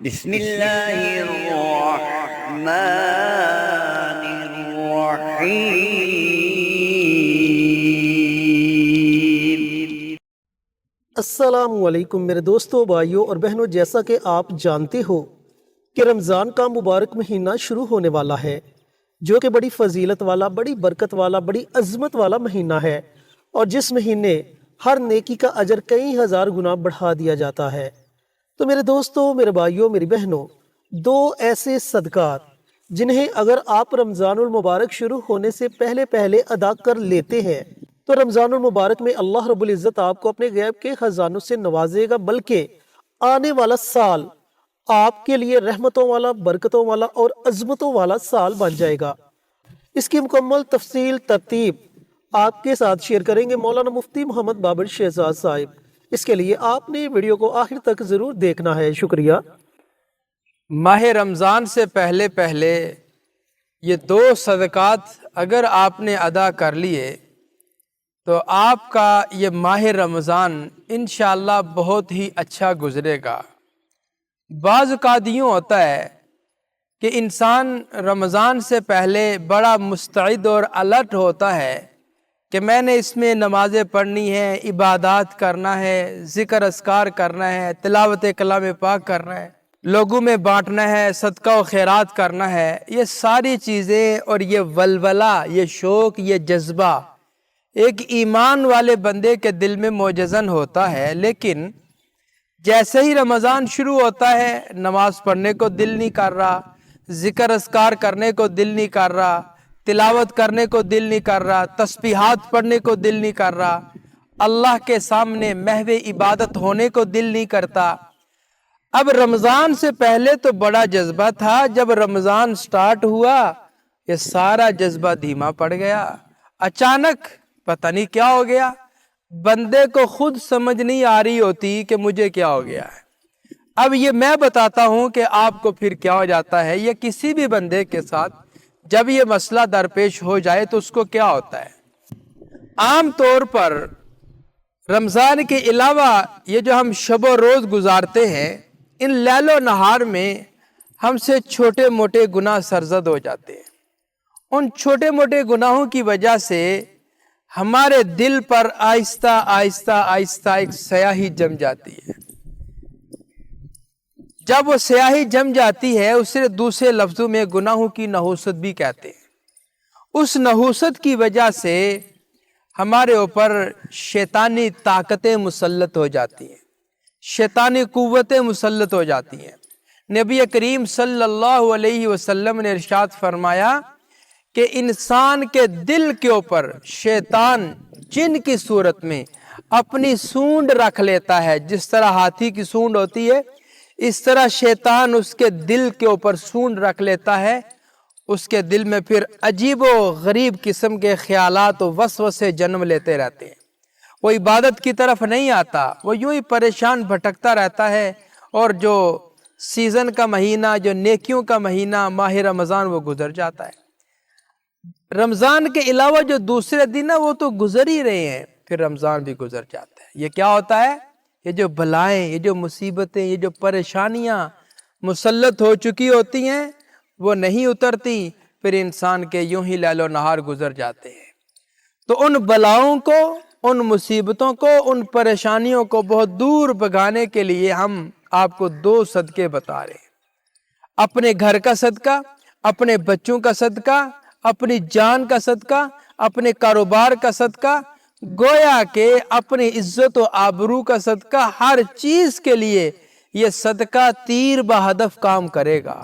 بسم اللہ الرحمن الرحیم۔ السلام علیکم میرے دوستوں، بھائیوں اور بہنوں، جیسا کہ آپ جانتے ہو کہ رمضان کا مبارک مہینہ شروع ہونے والا ہے، جو کہ بڑی فضیلت والا، بڑی برکت والا، بڑی عظمت والا مہینہ ہے، اور جس مہینے ہر نیکی کا اجر کئی ہزار گنا بڑھا دیا جاتا ہے۔ تو میرے دوستوں، میرے بھائیوں، میری بہنوں، دو ایسے صدقات جنہیں اگر آپ رمضان المبارک شروع ہونے سے پہلے ادا کر لیتے ہیں تو رمضان المبارک میں اللہ رب العزت آپ کو اپنے غیب کے خزانوں سے نوازے گا، بلکہ آنے والا سال آپ کے لیے رحمتوں والا، برکتوں والا اور عظمتوں والا سال بن جائے گا۔ اس کی مکمل تفصیل ترتیب آپ کے ساتھ شیئر کریں گے مولانا مفتی محمد بابر شہزاد صاحب۔ اس کے لیے آپ نے ویڈیو کو آخر تک ضرور دیکھنا ہے۔ شکریہ۔ ماہ رمضان سے پہلے یہ دو صدقات اگر آپ نے ادا کر لیے تو آپ کا یہ ماہ رمضان انشاءاللہ بہت ہی اچھا گزرے گا۔ بعض اوقات یوں ہوتا ہے کہ انسان رمضان سے پہلے بڑا مستعد اور الرٹ ہوتا ہے کہ میں نے اس میں نمازیں پڑھنی ہے، عبادات کرنا ہے، ذکر اذکار کرنا ہے، تلاوت کلام پاک کرنا ہے، لوگوں میں بانٹنا ہے، صدقہ و خیرات کرنا ہے۔ یہ ساری چیزیں اور یہ ولولہ، یہ شوق، یہ جذبہ ایک ایمان والے بندے کے دل میں موجزن ہوتا ہے، لیکن جیسے ہی رمضان شروع ہوتا ہے نماز پڑھنے کو دل نہیں کر رہا، ذکر اذکار کرنے کو دل نہیں کر رہا، تلاوت کرنے کو دل نہیں کر رہا، تسبیحات پڑھنے کو دل نہیں کر رہا، اللہ کے سامنے محو عبادت ہونے کو دل نہیں کرتا۔ اب رمضان سے پہلے تو بڑا جذبہ تھا، جب رمضان سٹارٹ ہوا یہ سارا جذبہ دھیما پڑ گیا۔ اچانک پتہ نہیں کیا ہو گیا، بندے کو خود سمجھ نہیں آ رہی ہوتی کہ مجھے کیا ہو گیا ہے۔ اب یہ میں بتاتا ہوں کہ آپ کو پھر کیا ہو جاتا ہے، یہ کسی بھی بندے کے ساتھ جب یہ مسئلہ درپیش ہو جائے تو اس کو کیا ہوتا ہے۔ عام طور پر رمضان کے علاوہ یہ جو ہم شب و روز گزارتے ہیں، ان لیل و نہار میں ہم سے چھوٹے موٹے گناہ سرزد ہو جاتے ہیں۔ ان چھوٹے موٹے گناہوں کی وجہ سے ہمارے دل پر آہستہ آہستہ آہستہ ایک سیاہی جم جاتی ہے۔ جب وہ سیاہی جم جاتی ہے اسے دوسرے لفظوں میں گناہوں کی نحوست بھی کہتے ہیں۔ اس نحوست کی وجہ سے ہمارے اوپر شیطانی طاقتیں مسلط ہو جاتی ہیں، شیطانی قوتیں مسلط ہو جاتی ہیں۔ نبی کریم صلی اللہ علیہ وسلم نے ارشاد فرمایا کہ انسان کے دل کے اوپر شیطان جن کی صورت میں اپنی سونڈ رکھ لیتا ہے، جس طرح ہاتھی کی سونڈ ہوتی ہے اس طرح شیطان اس کے دل کے اوپر سونڈ رکھ لیتا ہے۔ اس کے دل میں پھر عجیب و غریب قسم کے خیالات و وسوسے جنم لیتے رہتے ہیں۔ وہ عبادت کی طرف نہیں آتا، وہ یوں ہی پریشان بھٹکتا رہتا ہے، اور جو سیزن کا مہینہ، جو نیکیوں کا مہینہ ماہ رمضان وہ گزر جاتا ہے۔ رمضان کے علاوہ جو دوسرے دن ہیں وہ تو گزر ہی رہے ہیں، پھر رمضان بھی گزر جاتا ہے۔ یہ کیا ہوتا ہے؟ یہ جو بلائیں، یہ جو مصیبتیں، یہ جو پریشانیاں مسلط ہو چکی ہوتی ہیں وہ نہیں اترتی، پھر انسان کے یوں ہی لیل و نہار گزر جاتے ہیں۔ تو ان بلاؤں کو، ان مصیبتوں کو، ان پریشانیوں کو بہت دور بھگانے کے لیے ہم آپ کو دو صدقے بتا رہے ہیں۔ اپنے گھر کا صدقہ، اپنے بچوں کا صدقہ، اپنی جان کا صدقہ، اپنے کاروبار کا صدقہ، گویا کہ اپنی عزت و آبرو کا صدقہ، ہر چیز کے لیے یہ صدقہ تیر بہدف کام کرے گا۔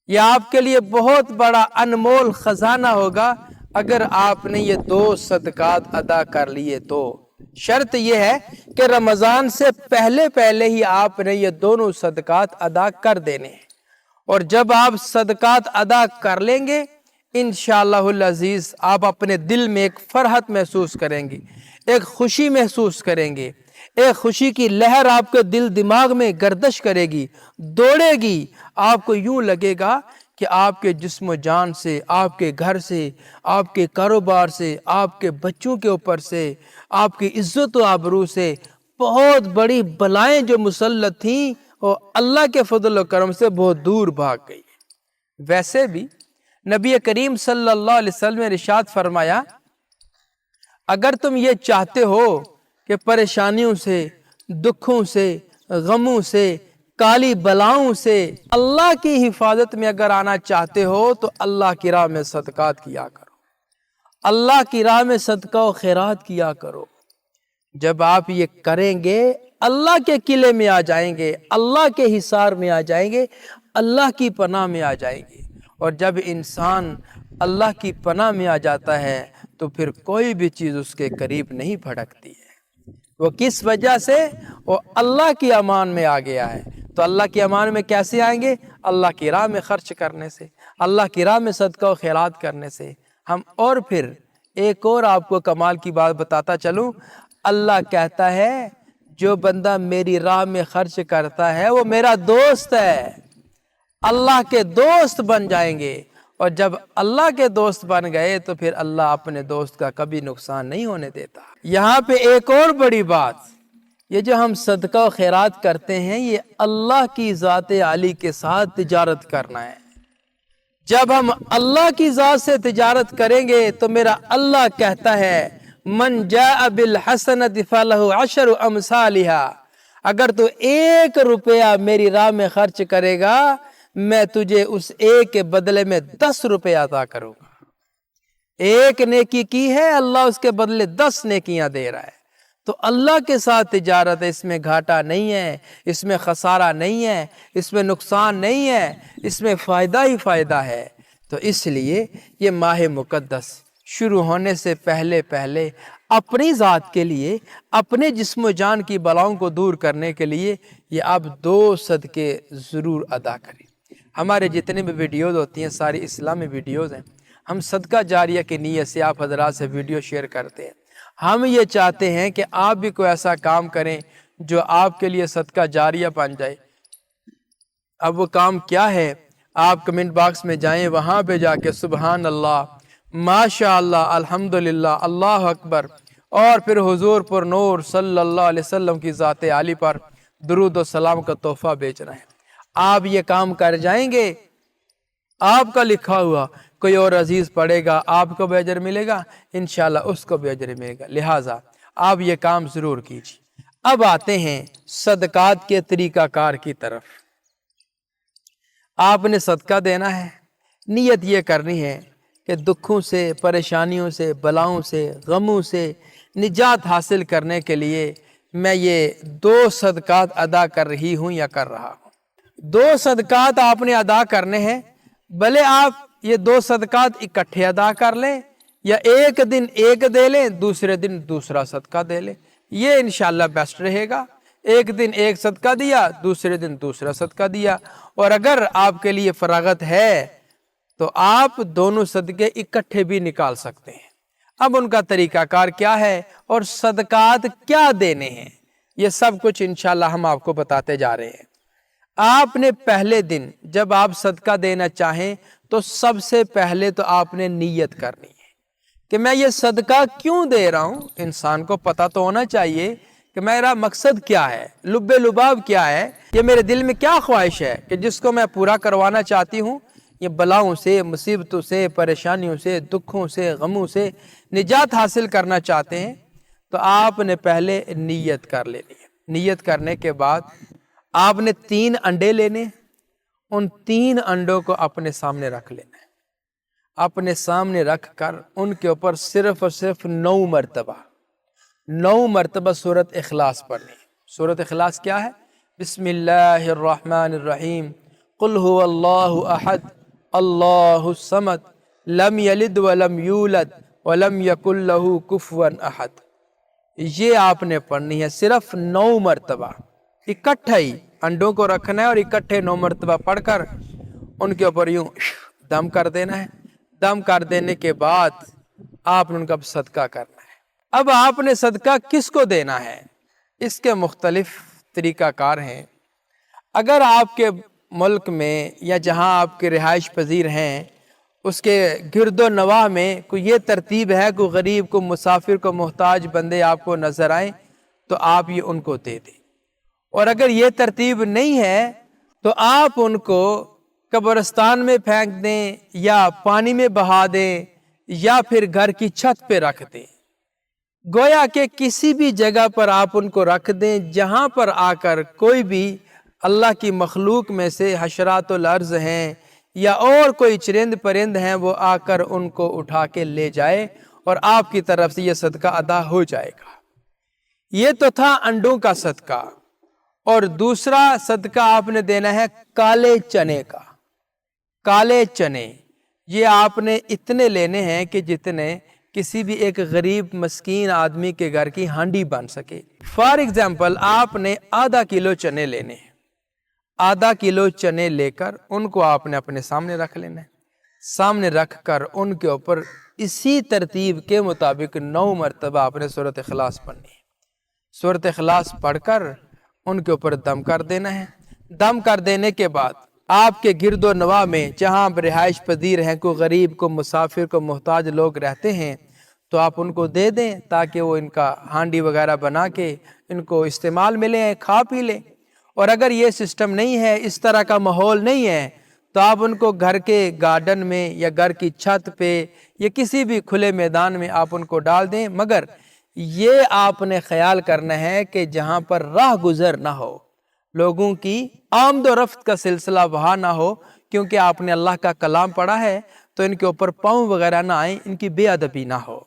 یہ آپ کے لیے بہت بڑا انمول خزانہ ہوگا اگر آپ نے یہ دو صدقات ادا کر لیے تو۔ شرط یہ ہے کہ رمضان سے پہلے ہی آپ نے یہ دونوں صدقات ادا کر دینے ہیں، اور جب آپ صدقات ادا کر لیں گے انشاءاللہ العزیز آپ اپنے دل میں ایک فرحت محسوس کریں گے، ایک خوشی محسوس کریں گے، ایک خوشی کی لہر آپ کے دل دماغ میں گردش کرے گی، دوڑے گی۔ آپ کو یوں لگے گا کہ آپ کے جسم و جان سے، آپ کے گھر سے، آپ کے کاروبار سے، آپ کے بچوں کے اوپر سے، آپ کی عزت و آبرو سے بہت بڑی بلائیں جو مسلط تھیں وہ اللہ کے فضل و کرم سے بہت دور بھاگ گئی۔ ویسے بھی نبی کریم صلی اللہ علیہ وسلم نے ارشاد فرمایا، اگر تم یہ چاہتے ہو کہ پریشانیوں سے، دکھوں سے، غموں سے، کالی بلاؤں سے اللہ کی حفاظت میں اگر آنا چاہتے ہو تو اللہ کی راہ میں صدقات کیا کرو، اللہ کی راہ میں صدقہ و خیرات کیا کرو۔ جب آپ یہ کریں گے اللہ کے قلعے میں آ جائیں گے، اللہ کے حصار میں آ جائیں گے، اللہ کی پناہ میں آ جائیں گے۔ اور جب انسان اللہ کی پناہ میں آ جاتا ہے تو پھر کوئی بھی چیز اس کے قریب نہیں بھڑکتی ہے۔ وہ کس وجہ سے؟ وہ اللہ کی امان میں آ گیا ہے۔ تو اللہ کی امان میں کیسے آئیں گے؟ اللہ کی راہ میں خرچ کرنے سے، اللہ کی راہ میں صدقہ و خیرات کرنے سے ہم۔ اور پھر ایک اور آپ کو کمال کی بات بتاتا چلوں، اللہ کہتا ہے جو بندہ میری راہ میں خرچ کرتا ہے وہ میرا دوست ہے۔ اللہ کے دوست بن جائیں گے، اور جب اللہ کے دوست بن گئے تو پھر اللہ اپنے دوست کا کبھی نقصان نہیں ہونے دیتا۔ یہاں پہ ایک اور بڑی بات، یہ جو ہم صدقہ و خیرات کرتے ہیں یہ اللہ کی ذات عالی کے ساتھ تجارت کرنا ہے۔ جب ہم اللہ کی ذات سے تجارت کریں گے تو میرا اللہ کہتا ہے من جاء بالحسنۃ فلہ عشر امثالھا، اگر تو 1 روپیہ میری راہ میں خرچ کرے گا میں تجھے اس 1 کے بدلے میں 10 روپیہ عطا کروں گا۔ 1 نیکی کی ہے، اللہ اس کے بدلے 10 نیکیاں دے رہا ہے۔ تو اللہ کے ساتھ تجارت ہے، اس میں گھاٹا نہیں ہے، اس میں خسارہ نہیں ہے، اس میں نقصان نہیں ہے، اس میں فائدہ ہی فائدہ ہے۔ تو اس لیے یہ ماہ مقدس شروع ہونے سے پہلے اپنی ذات کے لیے، اپنے جسم و جان کی بلاؤں کو دور کرنے کے لیے یہ آپ 2 صدقے ضرور ادا کریں۔ ہمارے جتنے بھی ویڈیوز ہوتی ہیں ساری اسلامی ویڈیوز ہیں، ہم صدقہ جاریہ کی نیت سے آپ حضرات سے ویڈیو شیئر کرتے ہیں۔ ہم یہ چاہتے ہیں کہ آپ بھی کوئی ایسا کام کریں جو آپ کے لیے صدقہ جاریہ بن جائے۔ اب وہ کام کیا ہے؟ آپ کمنٹ باکس میں جائیں، وہاں پہ جا کے سبحان اللہ، ماشاء اللہ، الحمدللہ، اللہ اکبر، اور پھر حضور پر نور صلی اللہ علیہ وسلم کی ذات عالی پر درود و سلام کا تحفہ بیچنا ہے۔ آپ یہ کام کر جائیں گے، آپ کا لکھا ہوا کوئی اور عزیز پڑھے گا، آپ کو بھی اجر ملے گا، انشاءاللہ اس کو بھی اجر ملے گا۔ لہٰذا آپ یہ کام ضرور کیجیے۔ اب آتے ہیں صدقات کے طریقہ کار کی طرف۔ آپ نے صدقہ دینا ہے، نیت یہ کرنی ہے کہ دکھوں سے، پریشانیوں سے، بلاؤں سے، غموں سے نجات حاصل کرنے کے لیے میں یہ 2 صدقات ادا کر رہی ہوں یا کر رہا ہوں۔ 2 صدقات آپ نے ادا کرنے ہیں، بھلے آپ یہ 2 صدقات اکٹھے ادا کر لیں یا ایک دن ایک دے لیں، دوسرے دن دوسرا صدقہ دے لیں، یہ انشاءاللہ بیسٹ رہے گا۔ ایک دن ایک صدقہ دیا، دوسرے دن دوسرا صدقہ دیا، اور اگر آپ کے لیے فراغت ہے تو آپ دونوں صدقے اکٹھے بھی نکال سکتے ہیں۔ اب ان کا طریقہ کار کیا ہے اور صدقات کیا دینے ہیں، یہ سب کچھ انشاءاللہ ہم آپ کو بتاتے جا رہے ہیں۔ آپ نے پہلے دن جب آپ صدقہ دینا چاہیں تو سب سے پہلے تو آپ نے نیت کرنی ہے کہ میں یہ صدقہ کیوں دے رہا ہوں۔ انسان کو پتہ تو ہونا چاہیے کہ میرا مقصد کیا ہے، لب لباب کیا ہے، یہ میرے دل میں کیا خواہش ہے کہ جس کو میں پورا کروانا چاہتی ہوں۔ یہ بلاؤں سے، مصیبتوں سے، پریشانیوں سے، دکھوں سے، غموں سے نجات حاصل کرنا چاہتے ہیں تو آپ نے پہلے نیت کر لینی ہے۔ نیت کرنے کے بعد آپ نے 3 انڈے لینے، ان 3 انڈوں کو اپنے سامنے رکھ لینا ہے۔ اپنے سامنے رکھ کر ان کے اوپر صرف اور صرف 9 مرتبہ سورۃ اخلاص پڑھنی ہے۔ سورۃ اخلاص کیا ہے؟ بسم اللہ الرحمن الرحیم، قل هو اللہ احد اللہ الصمد لم یلد ولم یولد ولم یکن لہ کفوا احد۔ یہ آپ نے پڑھنی ہے صرف 9 مرتبہ، اکٹھا ہی انڈوں کو رکھنا ہے اور اکٹھے 9 مرتبہ پڑھ کر ان کے اوپر یوں دم کر دینا ہے۔ دم کر دینے کے بعد آپ نے ان کا صدقہ کرنا ہے۔ اب آپ نے صدقہ کس کو دینا ہے، اس کے مختلف طریقہ کار ہیں۔ اگر آپ کے ملک میں یا جہاں آپ کے رہائش پذیر ہیں اس کے گرد و نواح میں کوئی یہ ترتیب ہے، کوئی غریب کو، مسافر کو، محتاج بندے آپ کو نظر آئیں تو آپ یہ ان کو دے دیں۔ اور اگر یہ ترتیب نہیں ہے تو آپ ان کو قبرستان میں پھینک دیں یا پانی میں بہا دیں یا پھر گھر کی چھت پہ رکھ دیں. گویا کہ کسی بھی جگہ پر آپ ان کو رکھ دیں جہاں پر آ کر کوئی بھی اللہ کی مخلوق میں سے حشرات الارض ہیں یا اور کوئی چرند پرند ہیں وہ آ کر ان کو اٹھا کے لے جائے اور آپ کی طرف سے یہ صدقہ ادا ہو جائے گا. یہ تو تھا انڈوں کا صدقہ. اور دوسرا صدقہ آپ نے دینا ہے کالے چنے کا. کالے چنے یہ آپ نے اتنے لینے ہیں کہ جتنے کسی بھی ایک غریب مسکین آدمی کے گھر کی ہانڈی بن سکے. فار ایگزامپل آپ نے آدھا کلو چنے لینے ہیں. آدھا کلو چنے لے کر ان کو آپ نے اپنے سامنے رکھ لینا ہے. سامنے رکھ کر ان کے اوپر اسی ترتیب کے مطابق 9 مرتبہ آپ نے سورۃ اخلاص پڑھنی ہے. سورۃ اخلاص پڑھ کر ان کے اوپر دم کر دینا ہے. دم کر دینے کے بعد آپ کے گرد و نواح میں جہاں رہائش پذیر ہیں، کوئی غریب، کو مسافر، کو محتاج لوگ رہتے ہیں تو آپ ان کو دے دیں تاکہ وہ ان کا ہانڈی وغیرہ بنا کے ان کو استعمال میں لیں، کھا پی لیں. اور اگر یہ سسٹم نہیں ہے، اس طرح کا ماحول نہیں ہے، تو آپ ان کو گھر کے گارڈن میں یا گھر کی چھت پہ یا کسی بھی کھلے میدان میں آپ ان کو ڈال دیں. مگر یہ آپ نے خیال کرنا ہے کہ جہاں پر راہ گزر نہ ہو، لوگوں کی آمد و رفت کا سلسلہ وہاں نہ ہو، کیونکہ آپ نے اللہ کا کلام پڑھا ہے تو ان کے اوپر پاؤں وغیرہ نہ آئیں، ان کی بے ادبی نہ ہو.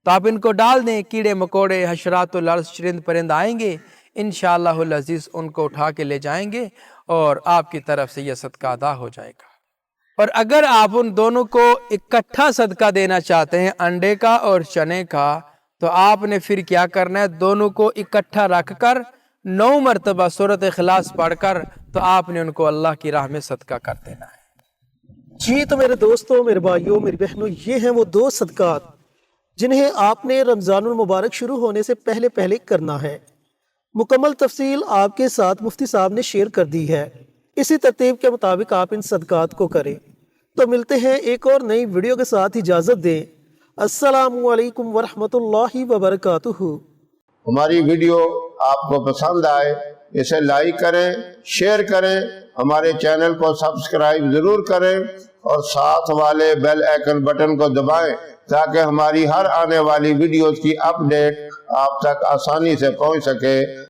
تو آپ ان کو ڈال دیں. کیڑے مکوڑے، حشرات الارض، چرند پرند آئیں گے، انشاءاللہ العزیز ان کو اٹھا کے لے جائیں گے اور آپ کی طرف سے یہ صدقہ ادا ہو جائے گا. اور اگر آپ ان دونوں کو اکٹھا صدقہ دینا چاہتے ہیں، انڈے کا اور چنے کا، تو آپ نے پھر کیا کرنا ہے، دونوں کو اکٹھا رکھ کر 9 مرتبہ سورۃ اخلاص پڑھ کر تو آپ نے ان کو اللہ کی راہ میں صدقہ کر دینا ہے. جی تو میرے دوستوں، میرے بھائیوں، میری بہنوں، یہ ہیں وہ 2 صدقات جنہیں آپ نے رمضان المبارک شروع ہونے سے پہلے کرنا ہے. مکمل تفصیل آپ کے ساتھ مفتی صاحب نے شیئر کر دی ہے. اسی ترتیب کے مطابق آپ ان صدقات کو کریں. تو ملتے ہیں ایک اور نئی ویڈیو کے ساتھ. اجازت دیں. السلام علیکم ورحمۃ اللہ وبرکاتہ. ہماری ویڈیو آپ کو پسند آئے اسے لائک کریں، شیئر کریں، ہمارے چینل کو سبسکرائب ضرور کریں اور ساتھ والے بیل آئیکن بٹن کو دبائیں تاکہ ہماری ہر آنے والی ویڈیوز کی اپڈیٹ آپ تک آسانی سے پہنچ سکے.